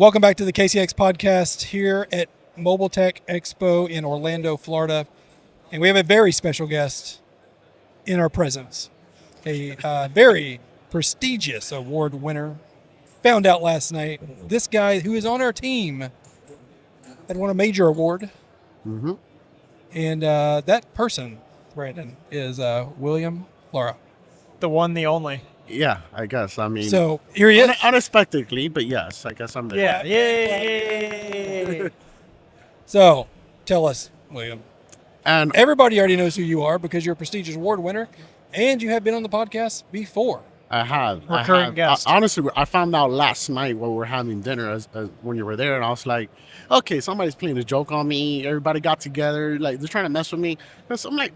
Welcome back to the KCX Podcast here at Mobile Tech Expo in Orlando, Florida. And we have a very special guest in our presence. A very prestigious award winner. Found out last night, this guy who is on our team had won a major award. Mm-hmm. And that person, Brandon, is William Lara. The one, the only. Yeah, I guess. I mean, So here he is. Unexpectedly, but yes, I guess I'm there. Yeah. Yay! So tell us, William. And Everybody already knows who you are because you're a prestigious award winner and you have been on the podcast before. I have. Recurring guest. Honestly, I found out last night while we were having dinner as when you were there, and I was like, okay, somebody's playing a joke on me. Everybody got together. Like, they're trying to mess with me. So I'm like,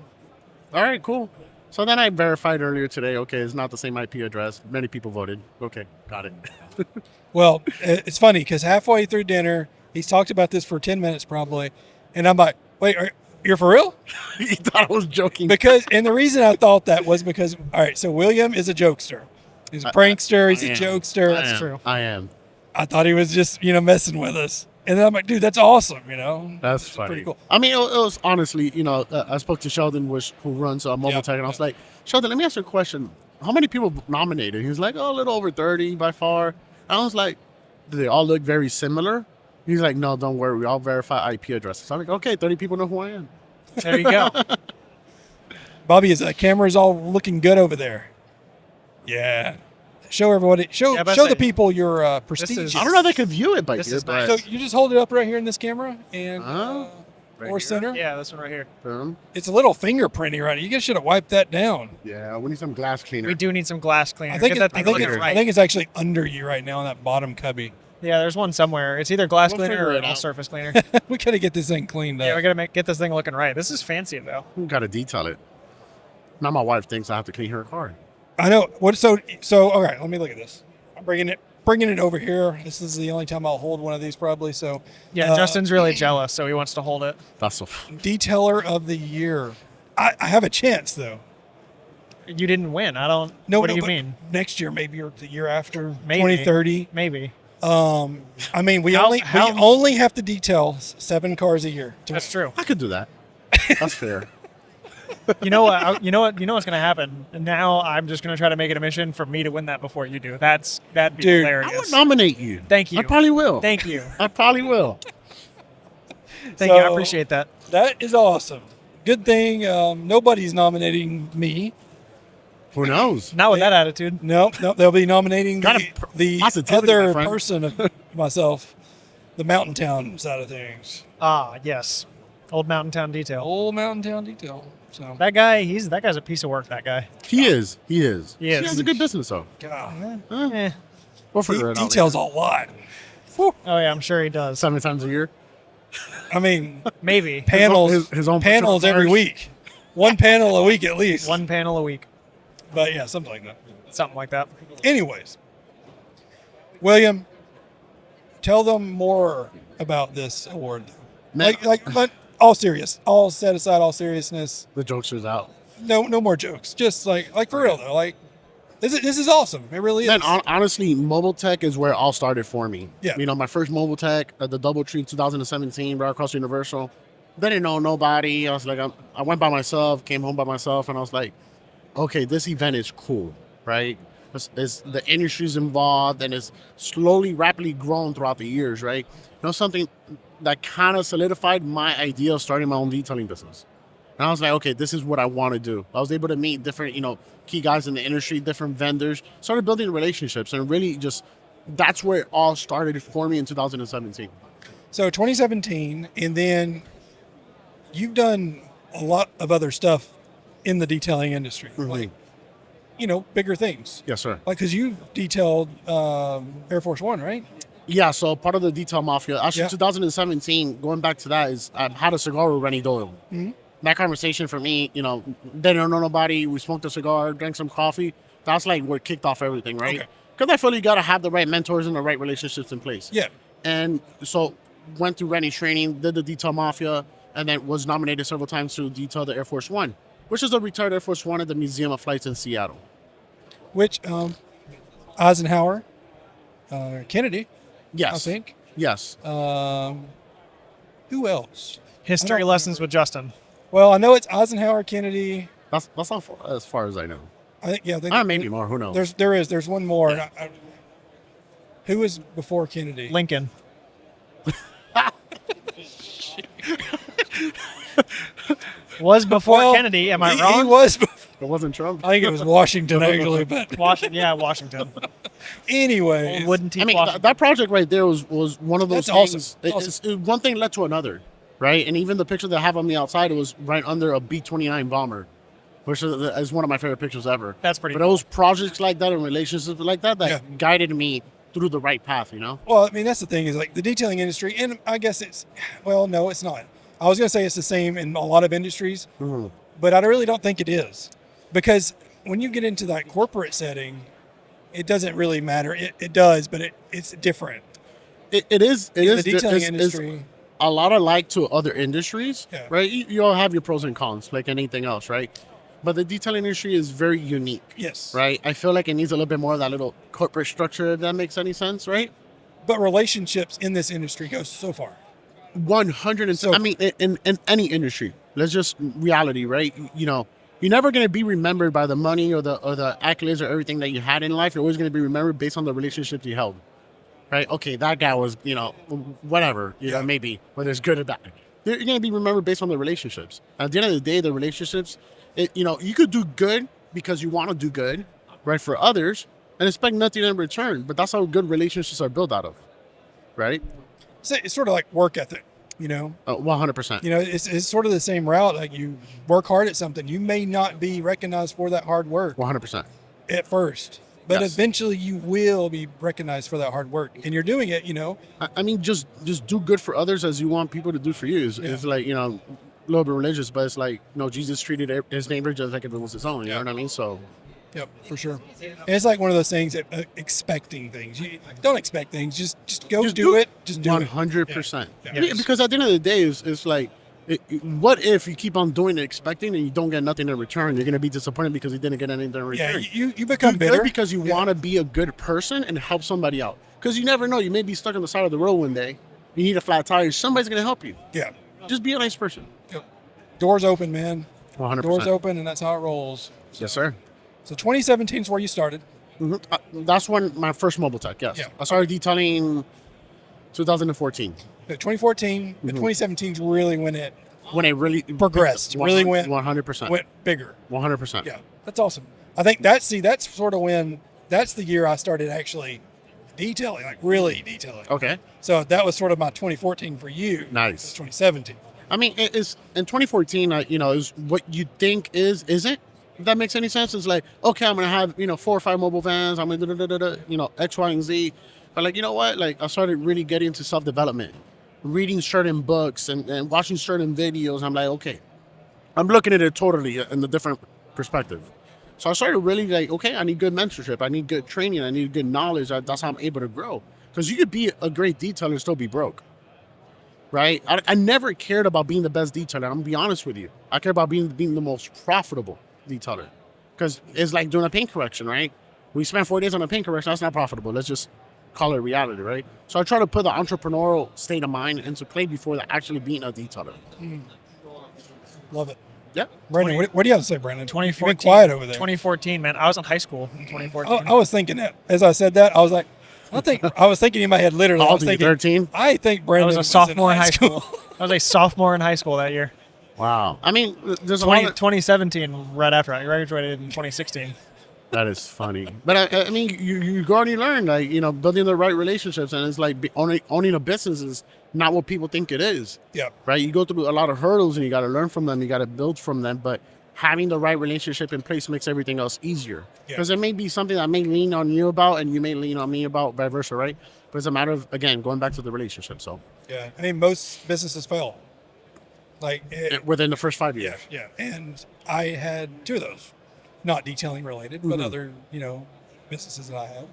all right, cool. So then I verified earlier today, okay, it's not the same IP address. Many people voted. Okay, got it. Well, it's funny because halfway through dinner, he's talked about this for 10 minutes probably. And I'm like, wait, you're for real? You thought I was joking. And the reason I thought that was because, all right, so William is a jokester. He's a prankster. He's a jokester. That's true. I am. I thought he was just, messing with us. And then I'm like, dude, that's awesome, That's funny. pretty cool. I mean, it was honestly, I spoke to Sheldon, who runs Mobile Tech, and I was like, Sheldon, let me ask you a question. How many people nominated? He was like, a little over 30 by far. And I was like, do they all look very similar? He's like, no, don't worry. We all verify IP addresses. I'm like, okay, 30 people know who I am. There you go. Bobby, the camera's all looking good over there. Yeah. Show everybody. Show the people your prestigious. I don't know if they could view it by This here, is but nice. So you just hold it up right here in this camera and Right or here? center. Yeah, this one right here. It's a little fingerprinty right. You guys should have wiped that down. Yeah, we need some glass cleaner. We do need some glass cleaner. I think Get that thing looking I right. think it's actually under you right now in that bottom cubby. Yeah, there's one somewhere. It's either glass We'll cleaner figure or it a out. surface cleaner. We gotta get this thing cleaned up. Yeah, we gotta get this thing looking right. This is fancy though. We gotta detail it. Now my wife thinks I have to clean her car. I know. What? So all right. Let me look at this. I'm bringing it over here. This is the only time I'll hold one of these probably. So Yeah, Justin's really jealous, so he wants to hold it. That's so. detailer of the year. I have a chance though. You didn't win. I don't. No, what do you but mean? Next year, maybe, or the year after, Maybe. 2030. Maybe. I mean, we How- only have to detail 7 cars a year. That's true. I could do that. That's fair. You know what? You know what's gonna happen. And now I'm just gonna try to make it a mission for me to win that before you do. That'd be Dude, hilarious. I would nominate you. Thank you. I probably will. Thank you. I probably will. Thank you. I So- appreciate that. That is awesome. Good thing nobody's nominating me. Who knows? Not with that attitude. No, they'll be nominating Got the positivity, my other friend. person of myself, the Mountain Town side of things. Ah, yes. Old Mountain Town detail. Old Mountain Town detail. So, That guy's a piece of work. That guy. He is. He is. He is. He has a good business though. God, Eh. We'll he figure it out. details a lot. Whew. Oh yeah, I'm sure he does. 7 times a year. I mean, Maybe panels, his own panels personal every cars. week. One panel a week at least. one panel a week, But yeah, something like that. something like that. Anyways, William, tell them more about this award. Man. But all serious, all set aside, all seriousness. The jokester's out. No more jokes. Just like for real though. Like this is awesome. It really is. Man, honestly, mobile tech is where it all started for me. Yeah. My first mobile tech at the DoubleTree 2017, right across Universal. Didn't know nobody. I was like, I went by myself, came home by myself, and I was like, okay, this event is cool, right? It's the industry's involved, and it's slowly, rapidly grown throughout the years, right? Something that kind of solidified my idea of starting my own detailing business. And I was like, okay, this is what I want to do. I was able to meet different, key guys in the industry, different vendors, started building relationships, and really just that's where it all started for me in 2017. So 2017, and then you've done a lot of other stuff in the detailing industry, like bigger things. Yes, sir. Like because you detailed Air Force One, right? Yeah, so part of the detail mafia. Actually, Yeah. 2017, going back to that, is I had a cigar with Rennie Doyle. Mm-hmm. That conversation for me, didn't know nobody. We smoked a cigar, drank some coffee. That's like what kicked off everything, right? Okay. Because I feel you got to have the right mentors and the right relationships in place. Yeah. And so went through Rennie's training, did the detail mafia, and then was nominated several times to detail the Air Force One, which is a retired Air Force One at the Museum of Flights in Seattle. Which Eisenhower, Kennedy, Yes. I think, Yes. Who else? History lessons with Justin. Well, I know it's Eisenhower, Kennedy. That's all as far as I know. I think, yeah. Maybe more. Who knows? There's one more. And who was before Kennedy? Lincoln. Was before Kennedy. Am I wrong? He was. It wasn't Trump. I think it was Washington actually, but Washington. anyway, Wooden teeth. I mean, Washington. that project right there was one of those That's things. awesome. One thing led to another, right? And even the picture that I have on the outside, it was right under a B-29 bomber, which is one of my favorite pictures ever. That's pretty But cool. those projects like that and relationships like that guided me through the right path, you know? well, I mean that's the thing is like the detailing industry, and I guess no, it's not. I was gonna say it's the same in a lot of industries, but I really don't think it is, because when you get into that corporate setting, it doesn't really matter. It does, but it's different. It is. It is. The detailing it's industry. a lot alike to other industries, Yeah. right? You all have your pros and cons, like anything else, right? But the detailing industry is very unique, Yes. right? I feel like it needs a little bit more of that little corporate structure, if that makes any sense, right? But relationships in this industry go so far. 100. So- I mean, in any industry, let's just reality, right? You know, you're never going to be remembered by the money or the accolades or everything that you had in life. You're always going to be remembered based on the relationships you held, right? Okay, that guy was, whatever, maybe, whether it's good or bad. You're going to be remembered based on the relationships. At the end of the day, the relationships, you could do good because you want to do good, right, for others and expect nothing in return. But that's how good relationships are built out of, right? It's sort of like work ethic, 100%. It's sort of the same route. Like you work hard at something, you may not be recognized for that hard work 100%. at first, but Yes. eventually you will be recognized for that hard work, and you're doing it. I mean, just do good for others as you want people to do for you. It's like, a little bit religious, but it's like, Jesus treated his neighbor just like if it was his own. You know what I mean? So, Yep, for sure. And it's like one of those things that expecting things. You don't expect things. Just go do it. Just do 100%. Yeah. Yeah, because at the end of the day, it's like, what if you keep on doing it, expecting, and you don't get nothing in return? You're going to be disappointed because you didn't get anything in return. Yeah, you become Do bitter good because you want to be a good person and help somebody out. Because you never know. You may be stuck on the side of the road one day. You need a flat tire. Somebody's going to help you. Yeah. Just be a nice person. Yep. Doors open, man. 100%. Doors open, and that's how it rolls. Yes, sir. So 2017 is where you started. That's when my first mobile tech, yes. Yeah. I started detailing 2014. 2014 and 2017 is really when it When it really progressed. Really went 100%. went bigger. 100%. Yeah, that's awesome. I think that's sort of when that's the year I started actually detailing, like really detailing. Okay. So that was sort of my 2014 for you. Nice. It's 2017. I mean, it's in 2014, is what you think isn't. If that makes any sense, it's like, okay, I'm going to have, 4 or 5 mobile vans. I'm going to X, Y, and Z. But like, you know what? Like I started really getting into self-development, reading certain books and watching certain videos. I'm like, okay, I'm looking at it totally in a different perspective. So I started really like, okay, I need good mentorship. I need good training. I need good knowledge. That's how I'm able to grow. Because you could be a great detailer and still be broke. Right? I never cared about being the best detailer. I'm going to be honest with you. I care about being the most profitable detailer. Because it's like doing a paint correction, right? We spend 4 days on a paint correction. That's not profitable. Let's just call it reality, right? So I try to put the entrepreneurial state of mind into play before actually being a detailer. Love it. Yeah. Brandon, what do you have to say, Brandon? 2014. You've been quiet over there. 2014, man. I was in high school in 2014. I was thinking that as I said that, I was like, I was thinking in my head literally. I How was old are you, thinking, 13? I think I Brandon was a was sophomore in high school. I was a sophomore in high school that year. Wow. I mean, there's a lot of... 2017, right after I graduated in 2016. That is funny. But I mean, you go and you learn, like, building the right relationships. And it's like owning a business is not what people think it is. Yeah. Right? You go through a lot of hurdles and you got to learn from them. You got to build from them. But having the right relationship in place makes everything else easier. Because it may be something I may lean on you about and you may lean on me about, vice versa, right? But it's a matter of, again, going back to the relationship. So Yeah. I mean, most businesses fail. Like within the first 5 years. Yeah. And I had 2 of those, not detailing related, but other, businesses that I had.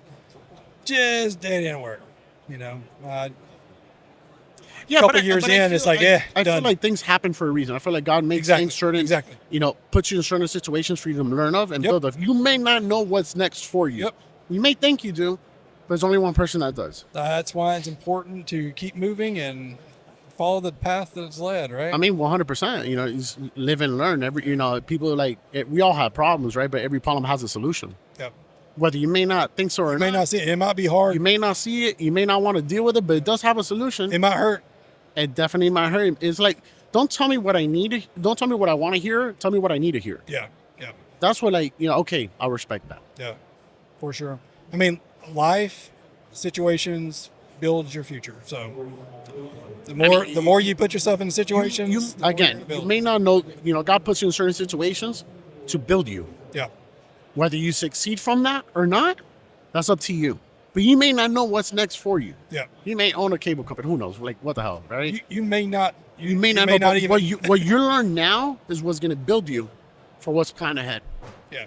Just they didn't work. Yeah, couple years in, it's like, I feel done. like things happen for a reason. I feel like God makes Exactly, things certain, exactly. Puts you in certain situations for you to learn of and build of. You may not know what's next for you. Yep. You may think you do, There's only one person that does. That's why it's important to keep moving and follow the path that's led, right? I mean, 100%. You know, you live and learn. People are like, we all have problems, right? But every problem has a solution. Yep. Whether you may not think so or You not. may not see it. It might be hard. You may not see it. You may not want to deal with it, but it does have a solution. It might hurt. It definitely might hurt. It's like, don't tell me what I need. Don't tell me what I want to hear. Tell me what I need to hear. Yeah. Yeah. That's what okay, I'll respect that. Yeah. For sure. I mean, life situations builds your future. So the more you put yourself in situations, the more you're gonna You build. may not know, God puts you in certain situations to build you. Yeah. Whether you succeed from that or not, that's up to you. But you may not know what's next for you. Yeah. You may own a cable company. Who knows? Like, what the hell, right? You may not. You may not know. But what you learn now is what's going to build you for what's planned ahead. Yeah.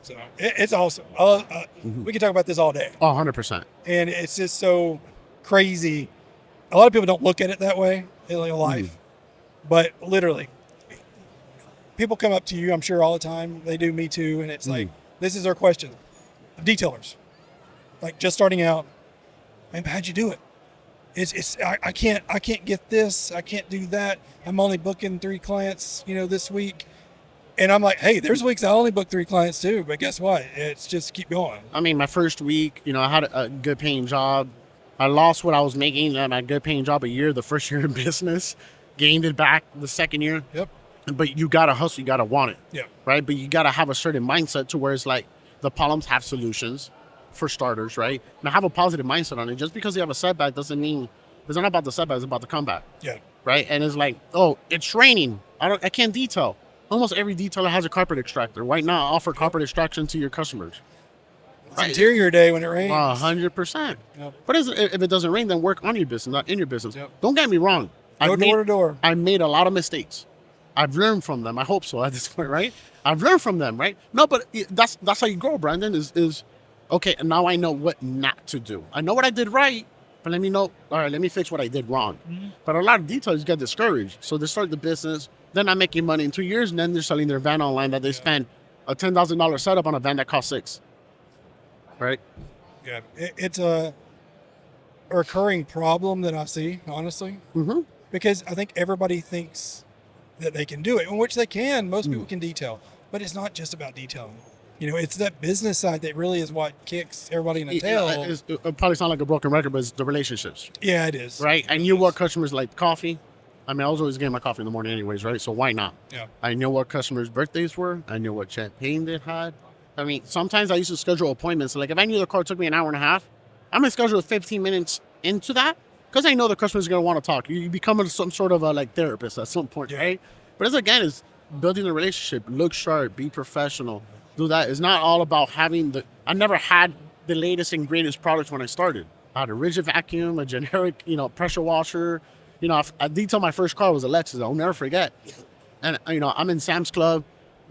So it's awesome. We can talk about this all day. Oh, 100%. And it's just so crazy. A lot of people don't look at it that way in life, but literally, people come up to you, I'm sure all the time. They do, me too. And it's like, this is their question. Detailers, like just starting out, man, how'd you do it? I can't get this. I can't do that. I'm only booking 3 clients, this week. And I'm like, hey, there's weeks I only book 3 clients too, but guess what? It's just keep going. I mean, my first week, I had a good paying job. I lost what I was making at my good paying job a year, the first year in business, gained it back the second year. Yep. But you got to hustle, you got to want it. Yeah. Right. But you got to have a certain mindset to where it's like the problems have solutions for starters. Right. And have a positive mindset on it. Just because you have a setback doesn't mean it's not about the setback, it's about the comeback. Yeah. Right. And it's like, oh, it's raining. I can't detail. Almost every detailer has a carpet extractor. Why not offer carpet extraction to your customers? It's interior day when it rains. 100%. Yep. But if it doesn't rain, then work on your business, not in your business. Yep. Don't get me wrong. Go door to door. I made a lot of mistakes. I've learned from them. I hope so at this point, right? I've learned from them, right? No, but that's how you grow, Brandon, is okay, and now I know what not to do. I know what I did right, but let me fix what I did wrong. Mm-hmm. But a lot of detailers get discouraged. So they start the business, they're not making money in 2 years, and then they're selling their van online that they spend a $10,000 setup on a van that costs $6,000. Right? Yeah. It's a recurring problem that I see, honestly. Mm-hmm. Because I think everybody thinks that they can do it, in which they can. Most people can detail, but it's not just about detailing. It's that business side that really is what kicks everybody in the tail. It probably sound like a broken record, but it's the relationships. Yeah, it is. Right? I knew what customers like coffee. I mean, I was always getting my coffee in the morning anyways, right? So why not? Yeah. I knew what customers' birthdays were. I knew what champagne they had. I mean, sometimes I used to schedule appointments. Like if I knew the car took me an hour and a half, I'm going to schedule 15 minutes into that because I know the customer's going to want to talk. You become some sort of a therapist at some point, right? But it's building a relationship. Look sharp, be professional, do that. It's not all about having I never had the latest and greatest products when I started. I had a rigid vacuum, a generic, pressure washer. I detailed my first car was a Lexus. I'll never forget. And, I'm in Sam's Club.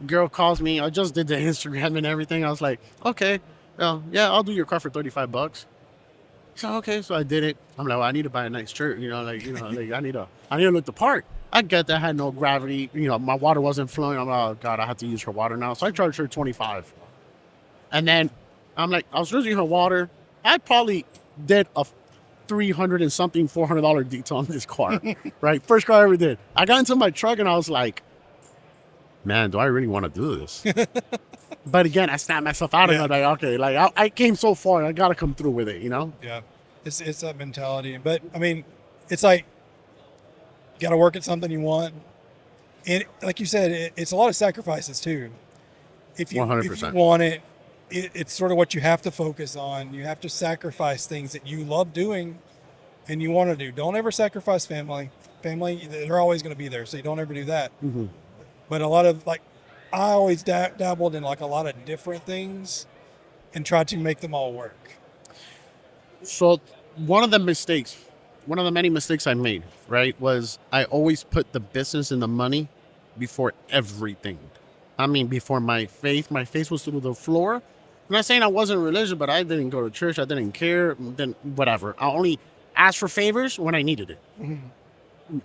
Girl calls me. I just did the Instagram and everything. I was like, okay, yeah, I'll do your car for $35. So, okay. So I did it. I'm like, well, I need to buy a nice shirt. I need to look the part. I get that I had no gravity. My water wasn't flowing. I'm like, oh God, I have to use her water now. So I charged her $25. And then I'm like, I was using her water. I probably did a $300 and something, $400 detail on this car, right? First car I ever did. I got into my truck and I was like, man, do I really want to do this? But again, I snapped myself out of it. Like, okay, I came so far, I got to come through with it, Yeah, it's that mentality. But I mean, it's like, you got to work at something you want. And like you said, it's a lot of sacrifices too. If you 100%. Want it, it's sort of what you have to focus on. You have to sacrifice things that you love doing and you want to do. Don't ever sacrifice family. Family, they're always going to be there, so you don't ever do that. Mm-hmm. But a lot of I always dabbled in a lot of different things and tried to make them all work. So one of the many mistakes I made, right, was I always put the business and the money before everything. I mean, before my faith. My faith was through the floor. I'm not saying I wasn't religious, but I didn't go to church. I didn't care. Then whatever. I only asked for favors when I needed it. Mm-hmm.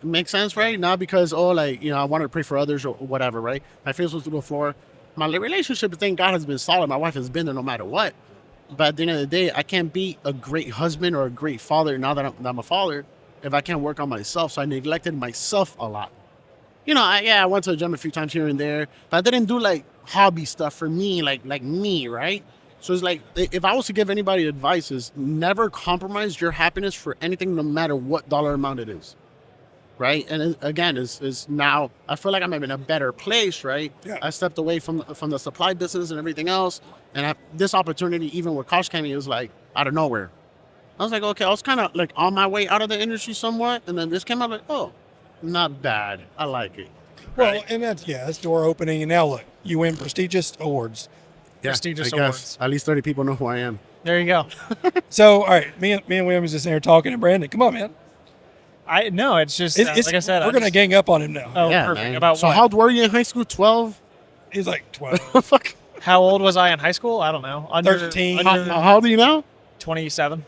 Makes sense, right? Not because, I wanted to pray for others or whatever, right? My faith was through the floor. My relationship, thank God, has been solid. My wife has been there no matter what. But at the end of the day, I can't be a great husband or a great father now that I'm a father if I can't work on myself. So I neglected myself a lot. You know, I went to the gym a few times here and there, but I didn't do like hobby stuff for me, like me, right? So it's like, if I was to give anybody advice, is never compromise your happiness for anything, no matter what dollar amount it is, right? And again, is now I feel like I'm in a better place, right? Yeah. I stepped away from the supply business and everything else, and this opportunity, even with Koch Chemie, was like out of nowhere. I was like, okay, I was kind of like on my way out of the industry somewhat, and then this came out like, oh, not bad. I like it. Well, and that's door opening. And now look, you win prestigious awards. Prestigious I guess awards. at least 30 people know who I am. There you go. So, all right, me and William was just there talking, and Brandon, come on, man. No, it's just It's, like I said. we're gonna gang up on him now. Oh, Yeah, perfect. man. About so what? how old were you in high school? 12? He's like 12, Fuck. How old was I in high school? I don't know. Under 13. How old are you now? 27.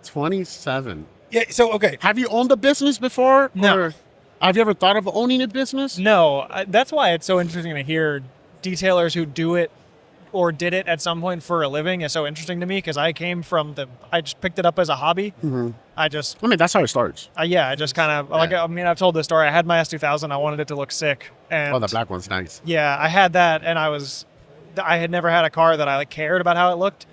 27. Yeah. So okay, Have you owned a business before? No. Or have you ever thought of owning a business? No, that's why it's so interesting to hear detailers who do it or did it at some point for a living is so interesting to me because I came from I just picked it up as a hobby. Mm-hmm. I just, I mean, that's how it starts. I just kind of, like, I mean, I've told this story. I had my S2000. I wanted it to look sick. And Oh, the black one's nice. yeah, I had that and I had never had a car that I like cared about how it looked.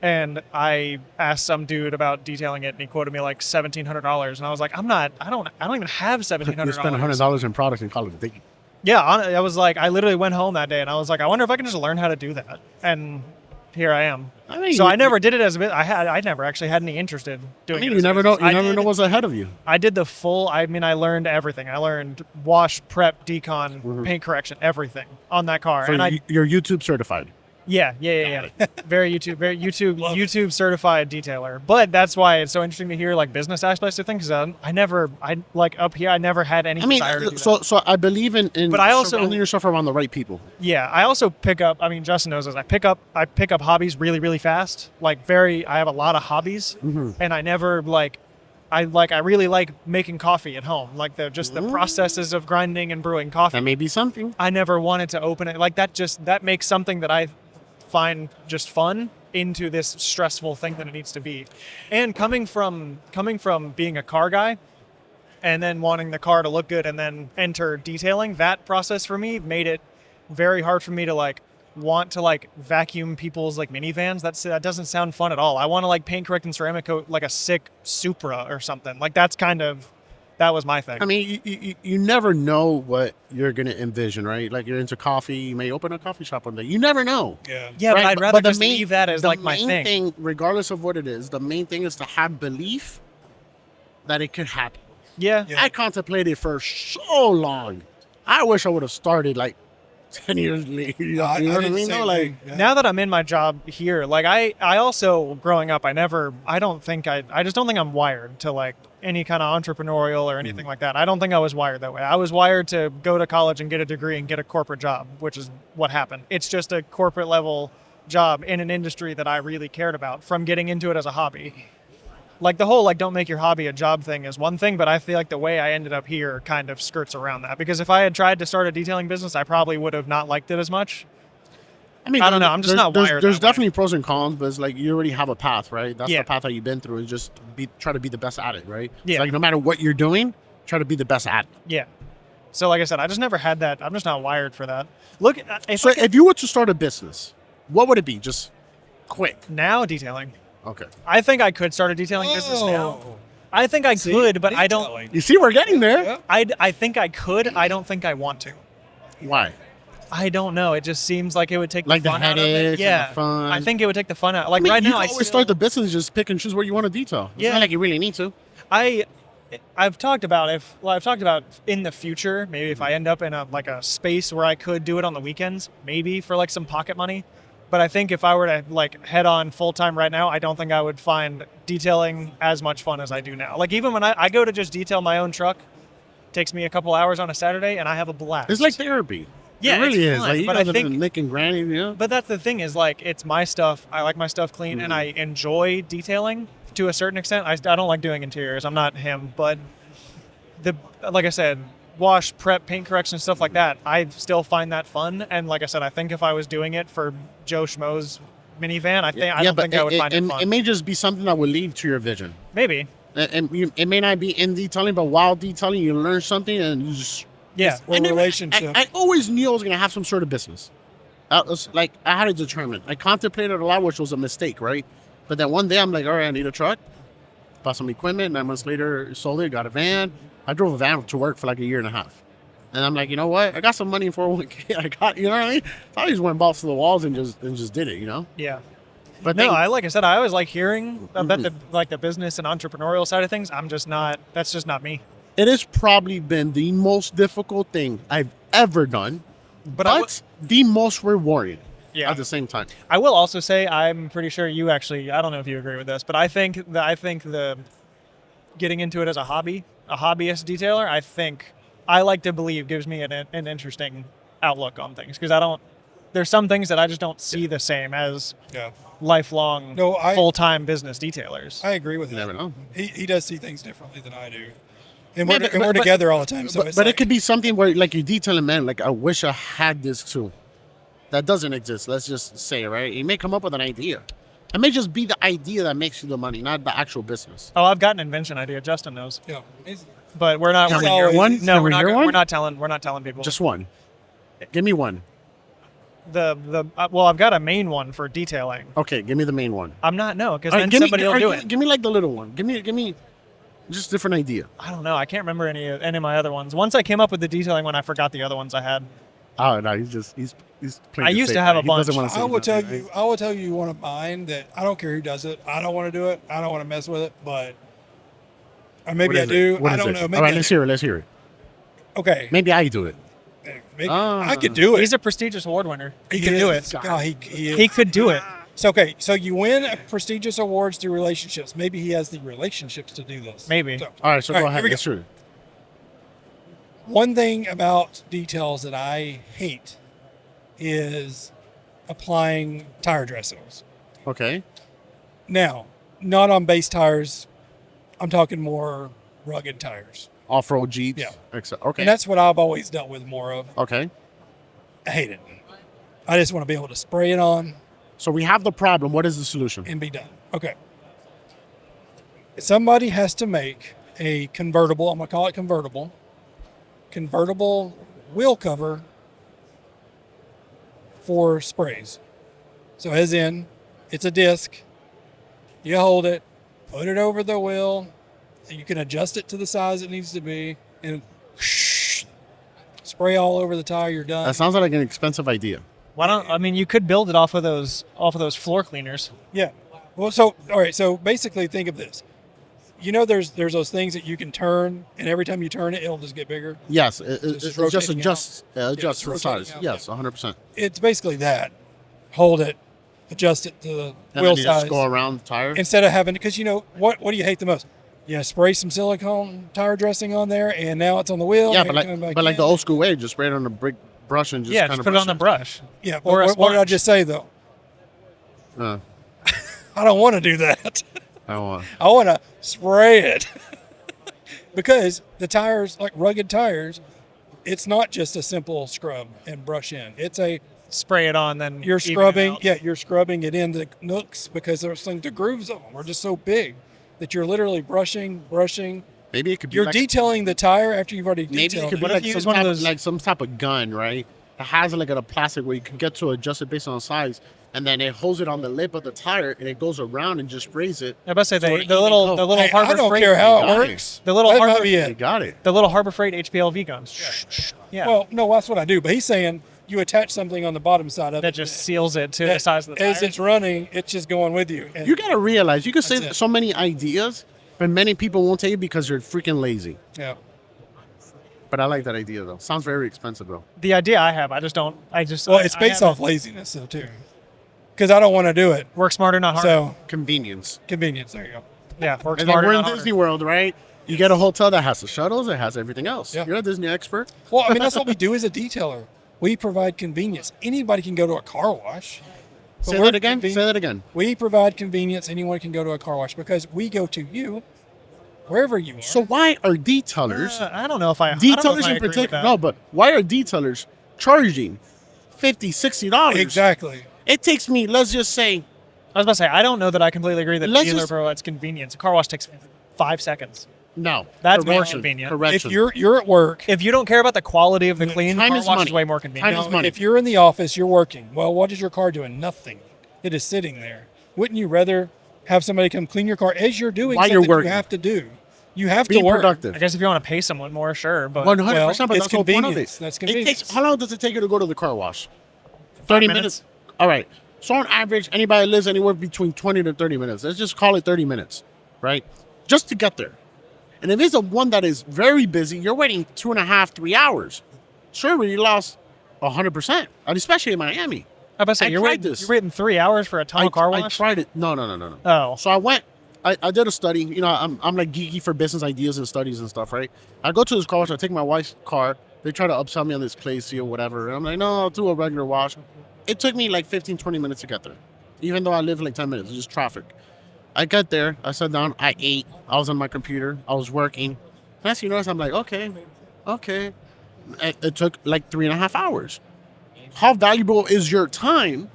And I asked some dude about detailing it and he quoted me like $1,700. And I was like, I don't even have $1,700. You spend $100 in products and call it a day. Yeah, I was like, I literally went home that day and I was like, I wonder if I can just learn how to do that. And here I am. I mean, So I never did it as a bit. I never actually had any interest in doing I mean, it. you as a never know. business. You never know what's ahead of you. I did the full. I mean, I learned everything. I learned wash, prep, decon, paint correction, everything on that car. So and you're YouTube certified. yeah. Very YouTube certified detailer. But that's why it's so interesting to hear like business aspects of things. Because I never up here, I never had any I mean, desire to do so that. so I believe in But I also- surrounding yourself around the right people. Yeah, I also pick up. I mean, Justin knows this. I pick up hobbies really, really fast. I have a lot of hobbies, and I never I really like making coffee at home. Like the processes of grinding and brewing coffee. That may be something. I never wanted to open it. Like that makes something that I find just fun into this stressful thing that it needs to be. And coming from being a car guy and then wanting the car to look good and then enter detailing, that process for me made it very hard for me to want to vacuum people's minivans. That doesn't sound fun at all. I want to paint correct and ceramic coat like a sick Supra or something. That was my thing. I mean, you never know what you're gonna envision, right? Like you're into coffee, you may open a coffee shop one day. You never know. yeah. yeah, right? but I'd rather the just leave that as the my main thing. regardless of what it is. The main thing is to have belief that it could happen. Yeah. Yeah. I contemplated for so long. I wish I would have started 10 years later. You know what I did the mean? same No, like, thing. Yeah. Now that I'm in my job here, I also growing up, I just don't think I'm wired to any kind of entrepreneurial or anything like that. I don't think I was wired that way. I was wired to go to college and get a degree and get a corporate job, which is what happened. It's just a corporate level job in an industry that I really cared about from getting into it as a hobby. The whole don't make your hobby a job thing is one thing, but I feel like the way I ended up here kind of skirts around that. Because if I had tried to start a detailing business, I probably would have not liked it as much. I mean, I don't know. I'm just not wired There's that way. definitely pros and cons, but it's you already have a path, right? That's Yeah. the path that you've been through. Is just try to be the best at it, right? Yeah. It's no matter what you're doing, try to be the best at it. Yeah. So like I said, I just never had that. I'm just not wired for that. Look, So if you were to start a business, what would it be? Just quick. now detailing. Okay. I think I could start a detailing business now. I think I could, but I don't. Detailing. You see, we're getting there. Yeah. I think I could. I don't think I want to. Why? I don't know. It just seems like it would take Like the the fun out of headaches it. and Yeah, the fun. I think it would take the fun out. I mean, right you now, can I always still, start the business, just pick and choose where you want to detail. It's Yeah. not like you really need to. I've talked about in the future, maybe if I end up in a space where I could do it on the weekends, maybe for some pocket money. But I think if I were to head on full time right now, I don't think I would find detailing as much fun as I do now. Even when I go to just detail my own truck, takes me a couple hours on a Saturday and I have a blast. It's like therapy. Yeah, it really it's is. fun, You but guys I have think- been making granny, yeah. But that's the thing is it's my stuff. I like my stuff clean and I enjoy detailing to a certain extent. I don't like doing interiors. I'm not him, but like I said, wash, prep, paint correction, stuff like that. I still find that fun. And like I said, I think if I was doing it for Joe Schmo's minivan, I don't think I would find it fun. It may just be something that would lead to your vision. Maybe. It may not be in detailing, but while detailing, you learn something and you just... Yeah. Or relationship. I always knew I was going to have some sort of business. I had to determine. I contemplated a lot, which was a mistake, right? But then one day I'm like, all right, I need a truck. Bought some equipment. 9 months later, sold it, got a van. I drove a van to work for like a year and a half. And I'm like, you know what? I got some money in 401k. You know what I mean? So I just went balls to the walls and just did it, you know? Yeah. But No, like I said, I always like hearing about the business and entrepreneurial side of things. That's just not me. it has probably been the most difficult thing I've ever done, but the most rewarding at the same time. I will also say, I'm pretty sure you actually, I don't know if you agree with this, but I think the getting into it as a hobbyist detailer, I like to believe gives me an interesting outlook on things, because there's some things that I just don't see the same as lifelong full-time business detailers. I agree with that. Never know. He does see things differently than I do. And we're together all the time. So but it could be something where, like, you detailing, man, like, I wish I had this too. That doesn't exist. Let's just say, right? You may come up with an idea. It may just be the idea that makes you the money, not the actual business. Oh, I've got an invention idea. Justin knows. Yeah. But we're not. Can we hear one? No, Can we're we not. hear one? We're not telling people. Just one. Give me one. Well, I've got a main one for detailing. Okay, give me the main one. I'm not because then somebody will do it. Give me like the little one. Give me just a different idea. I don't know. I can't remember any of my other ones. Once I came up with the detailing one, I forgot the other ones I had. Oh no, he's playing. I used to have a bunch. I will tell you one of mine that I don't care who does it. I don't want to do it. I don't want to mess with it. But or maybe I do. I don't know. Maybe all right, let's hear it. Okay. Maybe I do it. Maybe I could do it. He's a prestigious award winner. He can do it. God, he could do it. So so you win prestigious awards through relationships. Maybe he has the relationships to do this. Maybe. So, all right, so go ahead. Let's do it. One thing about details that I hate is applying tire dressings. Okay. Now, not on base tires. I'm talking more rugged tires. Off-road Jeeps. Yeah. Okay. And that's what I've always dealt with more of. Okay. I hate it. I just want to be able to spray it on. So we have the problem. What is the solution? And be done. Okay. Somebody has to make a convertible. I'm going to call it convertible wheel cover for sprays. So as in, it's a disc. You hold it, put it over the wheel, and you can adjust it to the size it needs to be, and spray all over the tire. You're done. That sounds like an expensive idea. You could build it off of those floor cleaners. Yeah. Well, all right. So basically, think of this. You know, there's those things that you can turn, and every time you turn it, it'll just get bigger. Yes, it just adjusts for size. Out. Yes, 100%. It's basically that. Hold it, adjust it to the and wheel then you size. just go around the tire. Instead of having, because what do you hate the most? Yeah, spray some silicone tire dressing on there, and now it's on the wheel. Yeah, but like the old school way, just spray it on a brick brush and just kind of put it on the brush. Yeah, but what did I just say though? I don't want to do that. I want to spray it because the tires, like rugged tires, it's not just a simple scrub and brush in. It's a spray it on, then you're scrubbing. Yeah, you're scrubbing it in the nooks because the grooves of them are just so big that you're literally brushing. Maybe it could be you're detailing the tire after you've already detailed. Maybe it could be like some type of gun, right? It has like a plastic where you can get to adjust it based on size. And then it holds it on the lip of the tire, and it goes around and just sprays it. I must say the little Harbor Freight. I don't care how it works. The little Harbor Freight. You got it. The little Harbor Freight HPLV guns. Yeah. Well, no, that's what I do. But he's saying you attach something on the bottom side of it that just seals it to the size of the tire. As it's running, it's just going with you. And you got to realize you can say so many ideas, but many people won't tell you because you're freaking lazy. Yeah. But I like that idea though. Sounds very expensive though. The idea I have, Well, it's based off laziness though too. Because I don't want to do it. Work smarter, not harder. So convenience. There you go. Yeah, work and smarter, we're not in harder. Disney World, right? You get a hotel that has the shuttles, it has everything else. Yeah. You're a Disney expert. Well, I mean, that's what we do as a detailer. We provide convenience. Anybody can go to a car wash. Say that again. We provide convenience. Anyone can go to a car wash because we go to you wherever you are. So why are detailers? I don't know if I. Detailers in particular. No, but why are detailers charging $50, $60? Exactly. It takes me, let's just say, I was about to say, I don't know that I completely agree that Let's dealer just- provides convenience. A car wash takes 5 seconds. No. That's more Correction. convenient. Correction. If you're at work, If you don't care about the quality of the clean, time car is wash money. is way more convenient. Time is now, money. if you're in the office, you're working. Well, what is your car doing? Nothing. It is sitting there. Wouldn't you rather have somebody come clean your car as you're doing While something you're working. you have to do? You have Be to work. productive. I guess if you want to pay someone more, sure, but 100%, but it's that's the whole point of convenience. it. That's It convenience. takes, how long does it take you to go to the car wash? 30 minutes. All right. So on average, anybody lives anywhere between 20 to 30 minutes. Let's just call it 30 minutes, right? Just to get there. And if it's a one that is very busy, you're waiting 2.5, 3 hours. Sure, you lost 100%, and especially in Miami. I was about to say, I you're tried waiting, this. you're waiting 3 hours for a tunnel car wash? I tried it. No. Oh. So I did a study. You know, I'm like geeky for business ideas and studies and stuff, right? I go to this car wash. I take my wife's car. They try to upsell me on this Clay or whatever. And I'm like, no, I'll do a regular wash. It took me like 15, 20 minutes to get there, even though I live like 10 minutes. It's just traffic. I got there. I sat down. I ate. I was on my computer. I was working. Next thing you notice, I'm like, okay. It took like 3.5 hours. How valuable is your time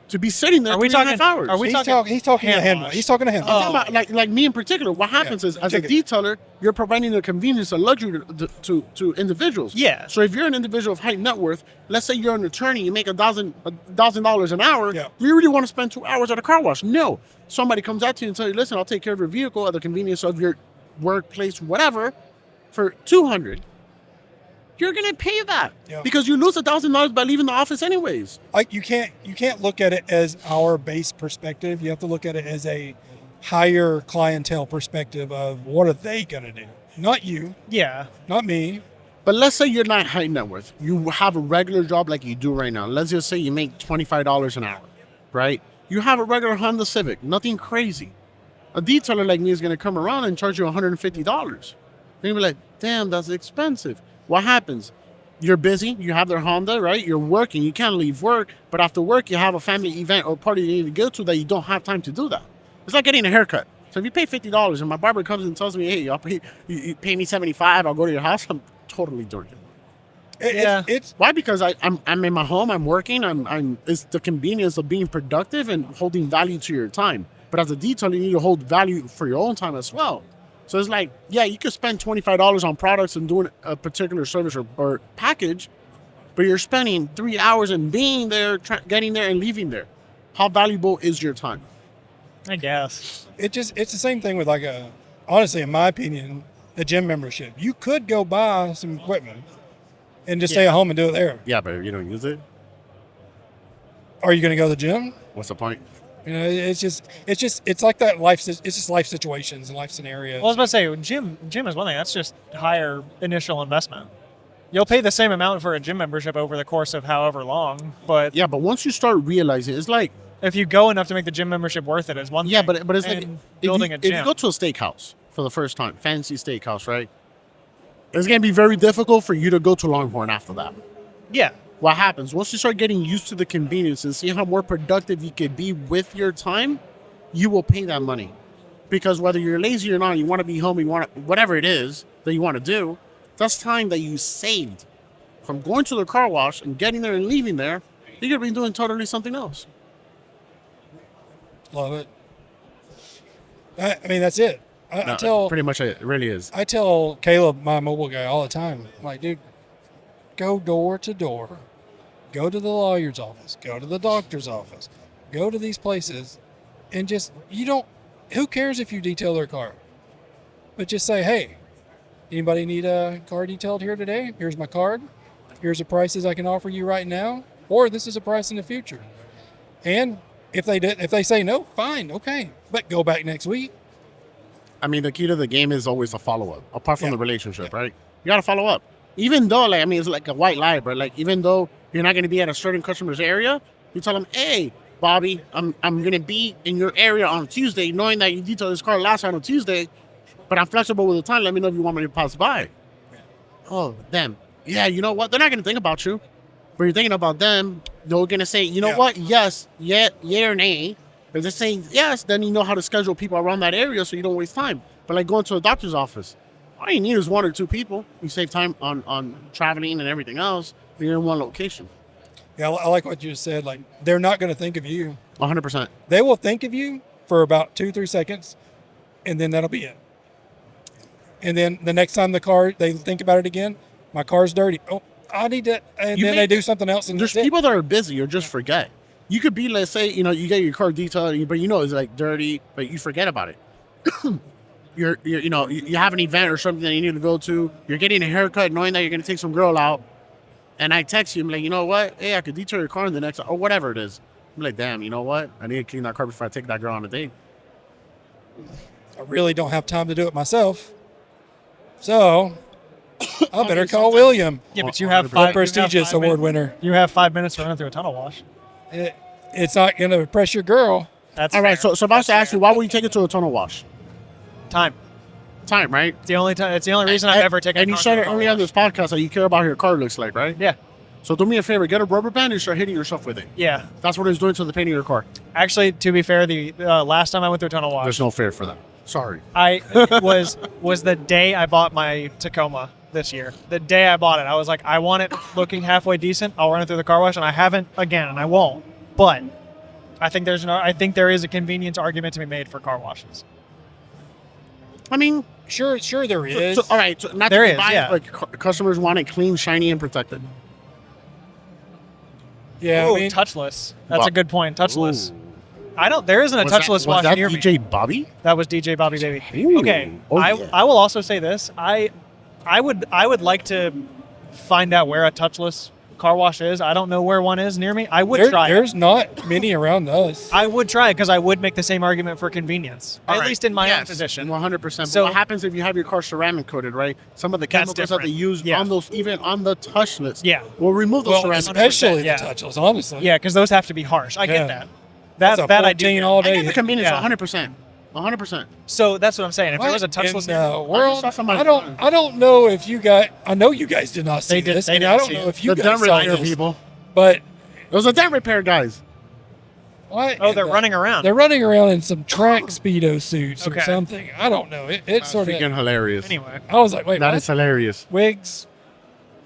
to be sitting there Are we 3.5 talking- hours? are we He's talking talking to hand him. wash? He's talking to him. I'm talking about like me in particular. What happens is, as a ticket. detailer, you're providing a convenience, a luxury to individuals. Yeah. So if you're an individual of high net worth, let's say you're an attorney, you make $1,000 an hour. Yeah. Do you really want to spend 2 hours at a car wash? No. Somebody comes out to you and tells you, listen, I'll take care of your vehicle at the convenience of your workplace, whatever, for $200. You're gonna pay that Yeah. because you lose $1,000 by leaving the office anyways. Like you can't look at it as our base perspective. You have to look at it as a higher clientele perspective of what are they gonna do? Not you, Yeah. not me. But let's say you're not high net worth. You have a regular job like you do right now. Let's just say you make $25 an hour, right? You have a regular Honda Civic, nothing crazy. A detailer like me is going to come around and charge you $150. Then you'll be like, damn, that's expensive. What happens? You're busy. You have their Honda, right? You're working. You can't leave work. But after work, you have a family event or party you need to go to that you don't have time to do that. It's like getting a haircut. So if you pay $50 and my barber comes and tells me, hey, you pay me $75, I'll go to your house, I'm totally doing it. It's Why? Because I'm in my home, I'm working, it's the convenience of being productive and holding value to your time. But as a detailer, you need to hold value for your own time as well. So it's like, yeah, you could spend $25 on products and doing a particular service or package, but you're spending 3 hours and being there, getting there and leaving there. How valuable is your time? I guess. it's the same thing with honestly, in my opinion, the gym membership. You could go buy some equipment and just stay at home and do it there. Yeah, but if you don't use it, Are you going to go to the gym? what's the point? You know, it's like that life. It's just life situations and life scenarios. Well, I was about to say, gym is one thing. That's just higher initial investment. You'll pay the same amount for a gym membership over the course of however long, but Yeah, but once you start realizing, it's like, if you go enough to make the gym membership worth it, is one yeah, thing. but it's like And if building you, a if gym. you go to a steakhouse for the first time, fancy steakhouse, right? It's gonna be very difficult for you to go to Longhorn after that. Yeah. What happens once you start getting used to the convenience and see how more productive you could be with your time, you will pay that money. Because whether you're lazy or not, you want to be home, you want to, whatever it is that you want to do, that's time that you saved from going to the car wash and getting there and leaving there. You could be doing totally something else. Love it. I mean, that's it. I tell pretty much it really is. I tell Caleb, my mobile guy, all the time, I'm like, dude, go door to door. Go to the lawyer's office. Go to the doctor's office. Go to these places and just, who cares if you detail their car? But just say, hey, anybody need a car detailed here today? Here's my card. Here's the prices I can offer you right now. Or this is a price in the future. And if they say no, fine, okay. But go back next week. I mean, the key to the game is always a follow-up, apart from Yeah. the relationship, right? You got to follow up. Even though, it's like a white lie, but even though you're not going to be at a certain customer's area, you tell them, hey, Bobby, I'm going to be in your area on Tuesday, knowing that you detailed this car last time on Tuesday, but I'm flexible with the time. Let me know if you want me to pass by. Oh, damn. Yeah, you know what? They're not going to think about you, but you're thinking about them. They're going to say, you know Yeah. what? Yes, yeah or nay. If they're saying yes, then you know how to schedule people around that area so you don't waste time. But like going to a doctor's office, all you need is 1 or 2 people. You save time on traveling and everything else. You're in one location. Yeah, I like what you just said. Like, they're not going to think of you. 100%. They will think of you for about 2-3 seconds, and then that'll be it. And then the next time they think about it again, my car's dirty. Oh, I need to, and then they do something else. And there's that's it. people that are busy or just forget. You could be, let's say, you get your car detailed, but it's like dirty, but you forget about it. You have an event or something that you need to go to. You're getting a haircut, knowing that you're going to take some girl out. And I text you, I'm like, you know what? Hey, I could detail your car in the next, or whatever it is. I'm like, damn, you know what? I need to clean that car before I take that girl on a date. I really don't have time to do it myself. So I better call William. Yeah, but you have five prestigious award winner. You have 5 minutes to run through a tunnel wash. It's not going to impress your girl. That's all right. fair. So if I was to ask you, why would you take it to a tunnel wash? Time. Time, right? It's the only time. It's the only reason I've ever taken. And you said it earlier on this podcast that you care about how your car looks like, right? Yeah. So do me a favor, get a rubber band and start hitting yourself with it. Yeah. That's what it's doing to the paint of your car. Actually, to be fair, the last time I went through a tunnel wash, There's no fair for that. Sorry. it was the day I bought my Tacoma this year. The day I bought it, I was like, I want it looking halfway decent. I'll run it through the car wash, and I haven't again, and I won't. But I think there is a convenience argument to be made for car washes. I mean, Sure there is. so, all right. So not There to be is, biased, yeah. but customers want it clean, shiny, and protected. Yeah, Ooh, I mean, touchless. That's Wow. a good point. Touchless. Ooh. There isn't a touchless was wash that near DJ me. Bobby? That was DJ Bobby Baby. Ooh. Okay. Oh, I yeah. will also say this. I would like to find out where a touchless car wash is. I don't know where one is near me. I would try it. There's not many around us. I would try it because I would make the same argument for convenience, All at right. least in my own Yes, position. 100%. So- But what happens if you have your car ceramic coated, right? Some of the That's chemicals that different. they use Yeah. on those, even on the touchless, Yeah. will remove those Well, ceramic. especially the yeah. touchless, honestly. Yeah, because those have to be harsh. I Yeah. get that. That's a That I do. 14 get. all I day. get the convenience, Yeah. 100%. 100%. So that's what I'm saying. If there What was a touchless, in the world, saw somebody- I don't know if you guys. I know you guys did not see They did- this, they and didn't I don't see know it. if you The guys dent saw repair this. people. But Those are dent repair guys. what? oh, they're running around. They're running around in some track speedo suits Okay. or something. I don't know. It sort of. Freaking hilarious. Anyway, I was like, wait, That what? is hilarious. Wigs.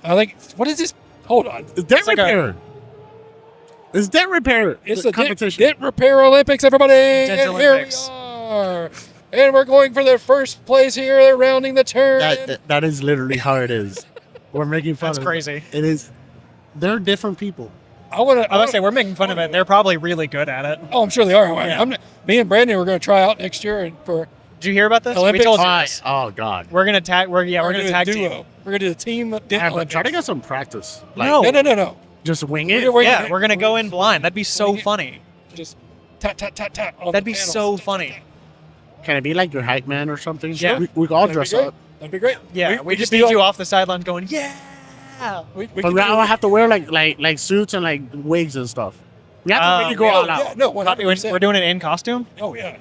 I think. What is this? Hold on. It's dent like a- repair. It's dent repair. It's the the competition. Dent Repair Olympics, everybody. Dent And Olympics. here we are. And we're going for the first place here. They're rounding the turn. That is literally how it is. We're making fun That's of crazy. It is. They're different people. I want to. I was gonna say we're making fun of it. They're probably really good at it. Oh, I'm sure they are. Yeah. Me and Brandon were going to try out next year and for Did you hear about this? Olympics? We told you this. Oh God. We're gonna tag. We're gonna do a tag duo. team. We're going to do the team Dent Yeah, but Olympics. try to get some practice. No. No. Just wing it. Yeah, we're gonna go in blind. That'd be so funny. Just tap. On That'd the be panels. so funny. Can it be like your hype man or something? Yeah. We could all That'd be dress great. up. That'd be great. Yeah, we just could need be you all- off the sidelines going, yeah. We But could now do- I have to wear like suits and like wigs and stuff. You have to really go Oh, all yeah, out. no, 100%. We're doing it in costume. Oh yeah.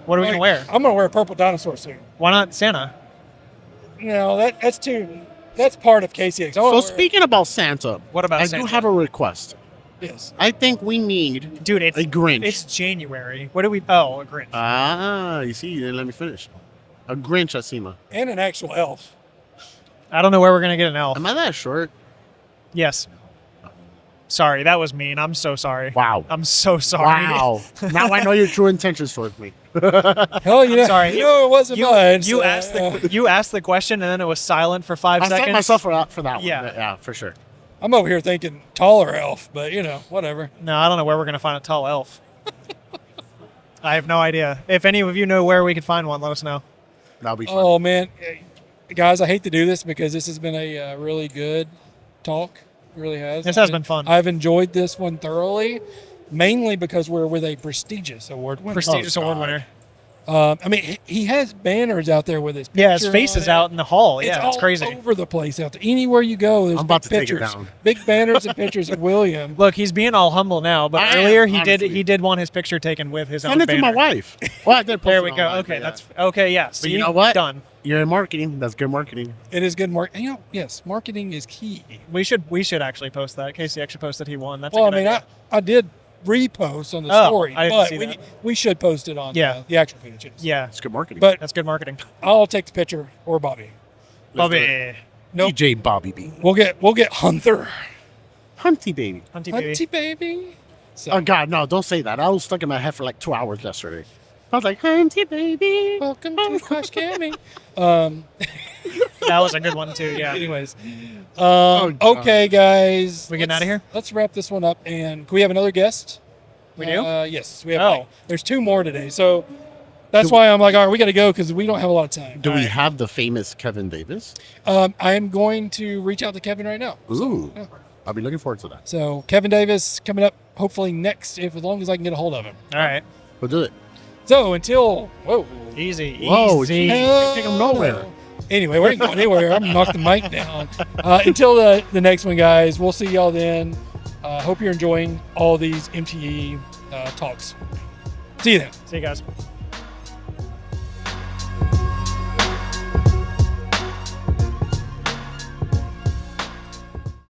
What are we gonna wear? I'm gonna wear a purple dinosaur suit. Why not Santa? No, that's too. That's part of KCX. So speaking about Santa, What about I Santa? do have a request. Yes. I think we need Dude, it's a Grinch. It's January. What do we? Oh, a Grinch. You see, you didn't let me finish. A Grinch at SEMA. And an actual elf. I don't know where we're gonna get an elf. Am I that short? Yes. Sorry, that was mean. I'm so sorry. Wow. I'm so sorry. Wow. Now I know your true intentions towards me. Hell, you know. sorry. You know it wasn't mine. You so, asked the question and then it was silent for 5 I seconds. set myself for that one. Yeah. Yeah, for sure. I'm over here thinking taller elf, but whatever. No, I don't know where we're gonna find a tall elf. I have no idea. If any of you know where we could find one, let us know. That'll be fun. Oh man, guys, I hate to do this because this has been a really good talk. It really has. This has been fun. I've enjoyed this one thoroughly, mainly because we're with a prestigious award winner. Prestigious Oh, award God. winner. I mean, he has banners out there with his Yeah, his picture face on is it. out in the hall. Yeah, it's all crazy. over the place out there. Anywhere you go, there's I'm about big to take it pictures, down. big banners and pictures of William. Look, he's being all humble now, but I am, earlier honestly. he did want his picture taken with his own Send it to my banner. wife. Well, I did post There it we on go. mine, Okay, but that's okay. Yeah, But you know what? Done. You're in marketing. That's good marketing. It is good marketing. Yes, marketing is key. We should actually post that. KCX should post that he won. That's Well, a I good mean, idea. I did repost on the Oh, story, I didn't but see that. we should post it on Yeah. the actual pages. Yeah, It's good marketing. But that's good marketing. I'll take the picture or Bobby. Let's do Bobby. it. Nope. DJ Bobby B. We'll get Hunter. Hunty baby. Hunty baby. Hunty baby. So, Oh God, no! Don't say that. I was stuck in my head for like 2 hours yesterday. I was like, Hunty baby. welcome to Koch Chemie. That was a good one too. Yeah. Anyways, God. okay, guys, We getting outta here? Let's wrap this one up. And can we have another guest? We do? Yes, we have. Oh. There's 2 more today, so that's why I'm like, all right, we got to go because we don't have a lot of time. Do we have the famous Kevin Davis? I am going to reach out to Kevin right now. Ooh, I'll be looking forward to that. So Kevin Davis coming up, hopefully next, if as long as I can get a hold of him. All right. We'll do it. So until Easy. Whoa, Easy. Can't take him nowhere. Anyway, we ain't going anywhere. I'm gonna knock the mic down. Until the next one, guys. We'll see y'all then. Hope you're enjoying all these MTE talks. See you then. See you guys.